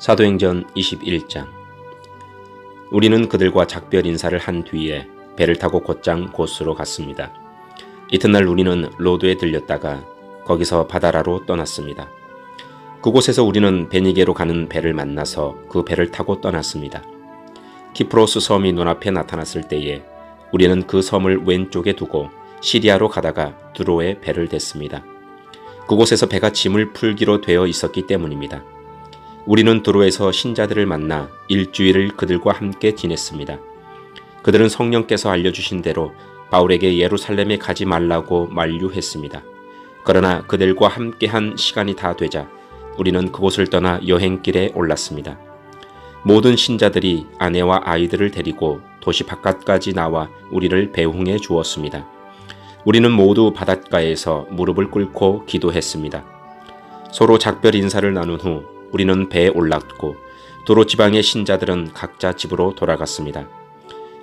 사도행전 21장. 우리는 그들과 작별 인사를 한 뒤에 배를 타고 곧장 고스로 갔습니다. 이튿날 우리는 로드에 들렸다가 거기서 바다라로 떠났습니다. 그곳에서 우리는 베니게로 가는 배를 만나서 그 배를 타고 떠났습니다. 키프로스 섬이 눈앞에 나타났을 때에 우리는 그 섬을 왼쪽에 두고 시리아로 가다가 두로에 배를 댔습니다. 그곳에서 배가 짐을 풀기로 되어 있었기 때문입니다. 우리는 두로에서 신자들을 만나 일주일을 그들과 함께 지냈습니다. 그들은 성령께서 알려주신 대로 바울에게 예루살렘에 가지 말라고 만류했습니다. 그러나 그들과 함께한 시간이 다 되자 우리는 그곳을 떠나 여행길에 올랐습니다. 모든 신자들이 아내와 아이들을 데리고 도시 바깥까지 나와 우리를 배웅해 주었습니다. 우리는 모두 바닷가에서 무릎을 꿇고 기도했습니다. 서로 작별 인사를 나눈 후 우리는 배에 올랐고 두로 지방의 신자들은 각자 집으로 돌아갔습니다.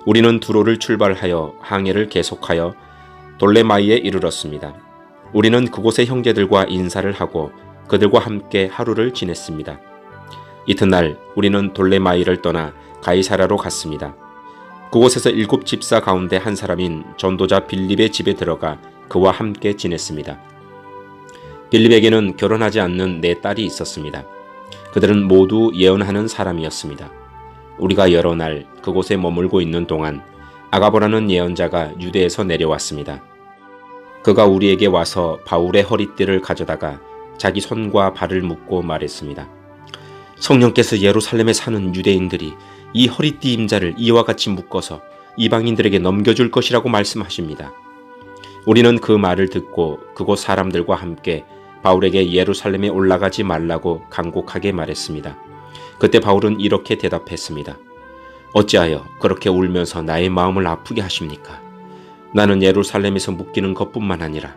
우리는 두로를 출발하여 항해를 계속하여 돌레마이에 이르렀습니다. 우리는 그곳의 형제들과 인사를 하고 그들과 함께 하루를 지냈습니다. 이튿날 우리는 돌레마이를 떠나 가이사라로 갔습니다. 그곳에서 7 집사 가운데 한 사람인 전도자 빌립의 집에 들어가 그와 함께 지냈습니다. 빌립에게는 결혼하지 않는 4딸이 있었습니다. 그들은 모두 예언하는 사람이었습니다. 우리가 여러 날 그곳에 머물고 있는 동안 아가보라는 예언자가 유대에서 내려왔습니다. 그가 우리에게 와서 바울의 허리띠를 가져다가 자기 손과 발을 묶고 말했습니다. 성령께서 예루살렘에 사는 유대인들이 이 허리띠 임자를 이와 같이 묶어서 이방인들에게 넘겨줄 것이라고 말씀하십니다. 우리는 그 말을 듣고 그곳 사람들과 함께 바울에게 예루살렘에 올라가지 말라고 간곡하게 말했습니다. 그때 바울은 이렇게 대답했습니다. 어찌하여 그렇게 울면서 나의 마음을 아프게 하십니까? 나는 예루살렘에서 묶이는 것뿐만 아니라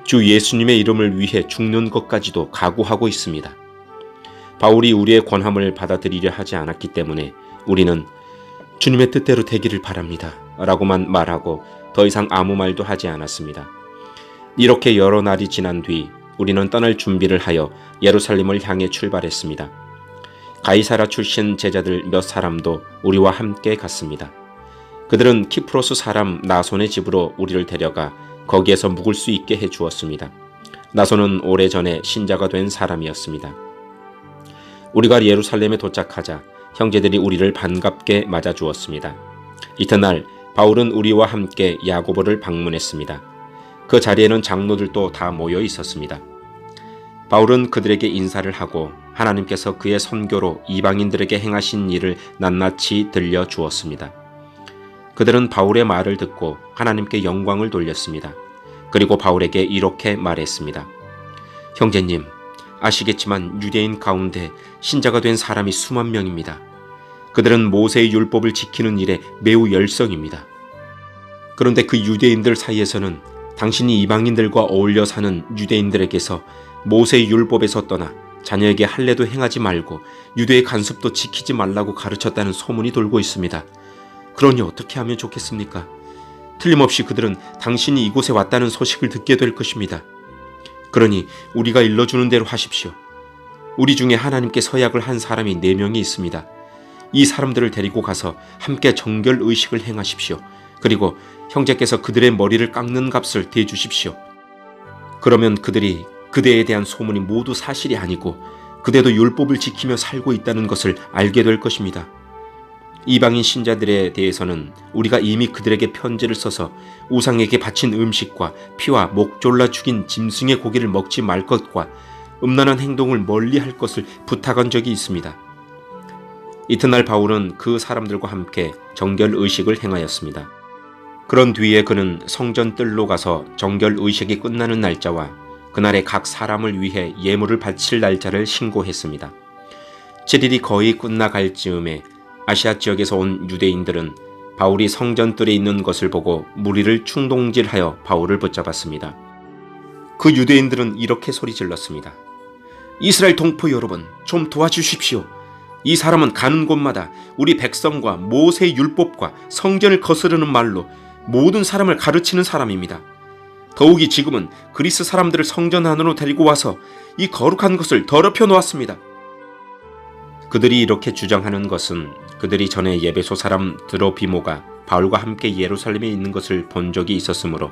주 예수님의 이름을 위해 죽는 것까지도 각오하고 있습니다. 바울이 우리의 권함을 받아들이려 하지 않았기 때문에 우리는 주님의 뜻대로 되기를 바랍니다 라고만 말하고 더 이상 아무 말도 하지 않았습니다. 이렇게 여러 날이 지난 뒤 우리는 떠날 준비를 하여 예루살렘을 향해 출발했습니다. 가이사라 출신 제자들 몇 사람도 우리와 함께 갔습니다. 그들은 키프로스 사람 나손의 집으로 우리를 데려가 거기에서 묵을 수 있게 해주었습니다. 나손은 오래전에 신자가 된 사람이었습니다. 우리가 예루살렘에 도착하자 형제들이 우리를 반갑게 맞아주었습니다. 이튿날 바울은 우리와 함께 야고보를 방문했습니다. 그 자리에는 장로들도 다 모여 있었습니다. 바울은 그들에게 인사를 하고 하나님께서 그의 선교로 이방인들에게 행하신 일을 낱낱이 들려주었습니다. 그들은 바울의 말을 듣고 하나님께 영광을 돌렸습니다. 그리고 바울에게 이렇게 말했습니다. 형제님, 아시겠지만 유대인 가운데 신자가 된 사람이 수만 명입니다. 그들은 모세의 율법을 지키는 일에 매우 열성입니다. 그런데 그 유대인들 사이에서는 당신이 이방인들과 어울려 사는 유대인들에게서 모세의 율법에서 떠나 자녀에게 할례도 행하지 말고 유대의 간습도 지키지 말라고 가르쳤다는 소문이 돌고 있습니다. 그러니 어떻게 하면 좋겠습니까? 틀림없이 그들은 당신이 이곳에 왔다는 소식을 듣게 될 것입니다. 그러니 우리가 일러주는 대로 하십시오. 우리 중에 하나님께 서약을 한 사람이 4명이 있습니다. 이 사람들을 데리고 가서 함께 정결 의식을 행하십시오. 그리고 형제께서 그들의 머리를 깎는 값을 대주십시오. 그러면 그들이 그대에 대한 소문이 모두 사실이 아니고 그대도 율법을 지키며 살고 있다는 것을 알게 될 것입니다. 이방인 신자들에 대해서는 우리가 이미 그들에게 편지를 써서 우상에게 바친 음식과 피와 목 졸라 죽인 짐승의 고기를 먹지 말 것과 음란한 행동을 멀리할 것을 부탁한 적이 있습니다. 이튿날 바울은 그 사람들과 함께 정결 의식을 행하였습니다. 그런 뒤에 그는 성전 뜰로 가서 정결 의식이 끝나는 날짜와 그날에 각 사람을 위해 예물을 바칠 날짜를 신고했습니다. 7일이 거의 끝나갈 즈음에 아시아 지역에서 온 유대인들은 바울이 성전뜰에 있는 것을 보고 무리를 충동질하여 바울을 붙잡았습니다. 그 유대인들은 이렇게 소리질렀습니다. 이스라엘 동포 여러분, 좀 도와주십시오. 이 사람은 가는 곳마다 우리 백성과 모세의 율법과 성전을 거스르는 말로 모든 사람을 가르치는 사람입니다. 더욱이 지금은 그리스 사람들을 성전 안으로 데리고 와서 이 거룩한 것을 더럽혀 놓았습니다. 그들이 이렇게 주장하는 것은 그들이 전에 예배소 사람 드로비모가 바울과 함께 예루살렘에 있는 것을 본 적이 있었으므로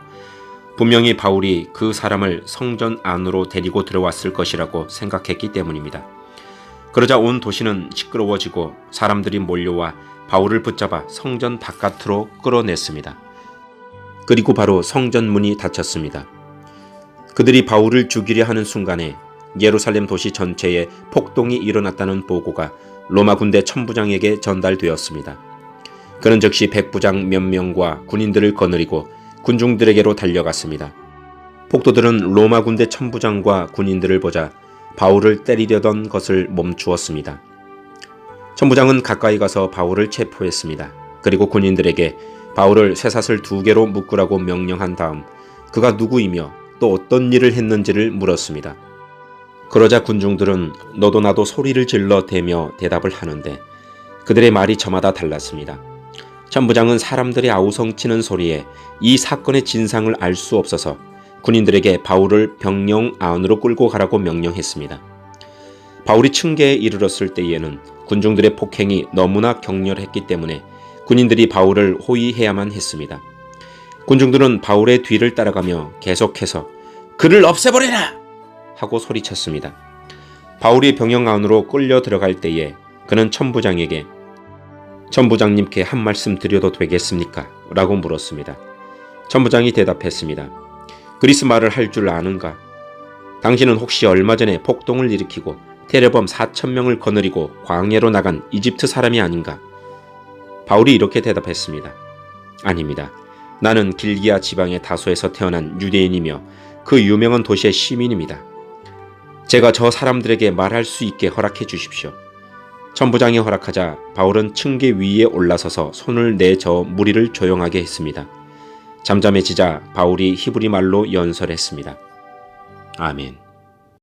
분명히 바울이 그 사람을 성전 안으로 데리고 들어왔을 것이라고 생각했기 때문입니다. 그러자 온 도시는 시끄러워지고 사람들이 몰려와 바울을 붙잡아 성전 바깥으로 끌어냈습니다. 그리고 바로 성전 문이 닫혔습니다. 그들이 바울을 죽이려 하는 순간에 예루살렘 도시 전체에 폭동이 일어났다는 보고가 로마 군대 천부장에게 전달되었습니다. 그는 즉시 백부장 몇 명과 군인들을 거느리고 군중들에게로 달려갔습니다. 폭도들은 로마 군대 천부장과 군인들을 보자 바울을 때리려던 것을 멈추었습니다. 천부장은 가까이 가서 바울을 체포했습니다. 그리고 군인들에게 바울을 쇠사슬 2개로 묶으라고 명령한 다음 그가 누구이며 또 어떤 일을 했는지를 물었습니다. 그러자 군중들은 너도 나도 소리를 질러 대며 대답을 하는데 그들의 말이 저마다 달랐습니다. 천부장은 사람들이 아우성치는 소리에 이 사건의 진상을 알 수 없어서 군인들에게 바울을 병영 안으로 끌고 가라고 명령했습니다. 바울이 층계에 이르렀을 때에는 군중들의 폭행이 너무나 격렬했기 때문에 군인들이 바울을 호위해야만 했습니다. 군중들은 바울의 뒤를 따라가며 계속해서 그를 없애버리라! 하고 소리쳤습니다. 바울이 병영 안으로 끌려 들어갈 때에 그는 천부장에게 천부장님께 한 말씀 드려도 되겠습니까? 라고 물었습니다. 천부장이 대답했습니다. 그리스 말을 할 줄 아는가? 당신은 혹시 얼마 전에 폭동을 일으키고 테러범 4,000명을 거느리고 광야로 나간 이집트 사람이 아닌가? 바울이 이렇게 대답했습니다. 아닙니다. 나는 길기야 지방의 다소에서 태어난 유대인이며 그 유명한 도시의 시민입니다. 제가 저 사람들에게 말할 수 있게 허락해 주십시오. 천부장이 허락하자 바울은 층계 위에 올라서서 손을 내저 무리를 조용하게 했습니다. 잠잠해지자 바울이 히브리 말로 연설했습니다. 아멘.